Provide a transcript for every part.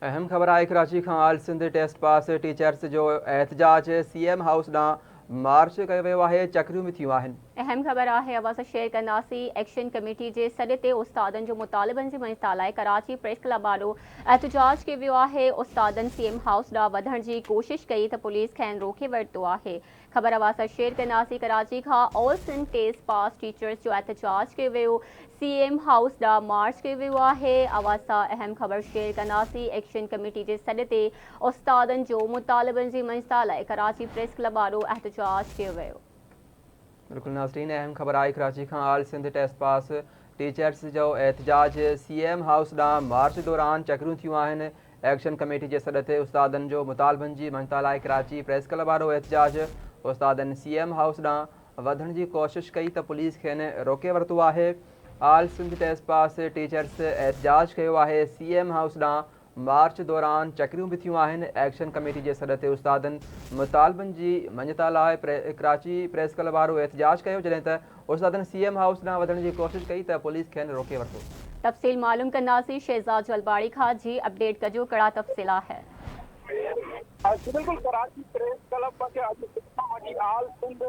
अहम ख़बर आहे कराची खां आल सिंध टेस्ट पास टीचर्स जो एहतजाज सीएम हाउस ॾांहुं मार्च कयो वियो आहे। चकरियूं बि थियूं आहिनि। अहम ख़बर आहे अवाज़ शेयर कंदासीं। एक्शन कमेटी जे सॾ ते उस्तादनि जो मुतालिबनि जी मंज़ता लाइ कराची प्रेस क्लब ॾाढो एहतजाज कयो वियो आहे। उस्तादनि सीएम हाउस ॾांहुं वधण जी कोशिश कई त पुलिस खेनि रोके वरितो आहे। ख़बर अवाज़ शेयर कंदासीं। कराची खां all Sindh test pass teachers जो एहतजाज कयो वियो। सीएम हाउस ॾांहुं मार्च कयो वियो आहे। अवाज़ सां अहम ख़बर शेयर कंदासीं। एक्शन कमेटी जे सॾ ते उस्तादनि जो मुतालिबनि जी मंज़ता लाइ कराची प्रेस क्लब ॾाढो एहतजाज कयो वियो। बिल्कुल नाज़रीन, अहम ख़बर आहे कराची खां आल सिंध टेस्ट पास टीचर्स जो एहतजाज सीएम हाउस ॾांहुं मार्च दौरान चकरियूं थियूं आहिनि। एक्शन कमेटी जे सॾ ते उस्तादनि जो मुतालिबनि जी मंज़ता लाइ कराची प्रेस क्लब वारो एहतजाज। उस्तादनि सीएम हाउस ॾांहुं वधण जी कोशिश कई त पुलिस खेनि रोके वरितो आहे। आल सिंध टेस्ट पास टीचर्स एहतजाज कयो आहे। सीएम हाउस ॾांहुं मार्च दौरान चकरियूं बि थियूं आहिनि। एक्शन कमेटी जे सॾ ते उस्तादनि मुतालिबनि जी मंज़ता लाइ कराची प्रेस क्लब वारो एहतजाज कयो, जॾहिं त उस्तादनि सीएम हाउस ॾांहुं वधण जी कोशिश कई त पुलिस खेनि रोके वरितो। तफ़सील मालूम कंदासीं। शहज़ाद जलबाड़ी खां जी अपडेट कजो, कड़ा तफ़सील आहे। बिल्कुल कराची प्रेस क्लब के all Sindh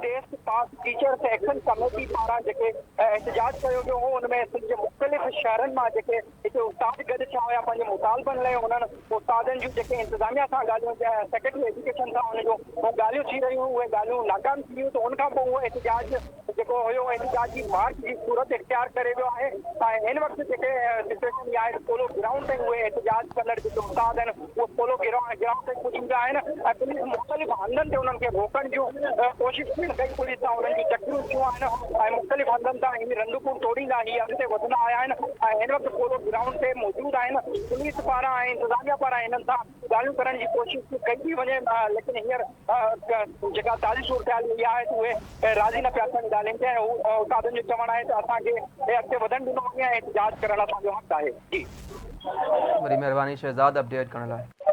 test pass teachers action committee पारां जेके एहतजाज कयो वियो हो, उनमें सिंध जे मुख़्तलिफ़ शहरनि मां जेके हिते उस्ताद गॾु थिया हुया पंहिंजे मुतालिबनि लाइ। उन्हनि उस्तादनि जूं जेके इंतिज़ामिया सां ॻाल्हियूं, सेक्रेटरी एजुकेशन सां उनजो ॻाल्हियूं थी रहियूं, उहे ॻाल्हियूं नाकाम थी वियूं। त उनखां पोइ उहो एहतजाज जेको हुयो एहतजाज जी मार्च जी सूरत इख्तियार करे वियो आहे। ऐं हिन वक़्तु जेके सिचुएशन आहे पोलो ग्राउंड ते उहे एहतजाज कंदड़ जेके उस्ताद आहिनि उहे पोलो ग्राउंड ते पुॼी विया आहिनि। ऐं पुलिस मुख़्तलिफ़ हंधनि ते उन्हनि खे रोकण जूं कोशिश कई पुलिस सां। उन्हनि जी चकरियूं थियूं आहिनि ऐं मुख़्तलिफ़ हंधनि तां हीअ रंदूकूं तोड़ींदा हीअ अॻिते वधंदा आया आहिनि। ऐं हिन वक़्तु पोलो ग्राउंड ते मौजूदु आहिनि। पुलिस पारां ऐं इंतिज़ामिया पारां हिननि सां ॻाल्हियूं करण जी कोशिशि कई थी वञे, लेकिन हींअर जेका ताज़ी सूरत हाल इहा आहे त उहे राज़ी न पिया थियनि ॻाल्हियुनि ते। उस्तादनि जो चवणु आहे त असांखे अॻिते वधण ॾिनो वञे ऐं एहतजाज करण असांजो हक़ आहे। जी वरी महिरबानी शहज़ाद अपडेट करण लाइ।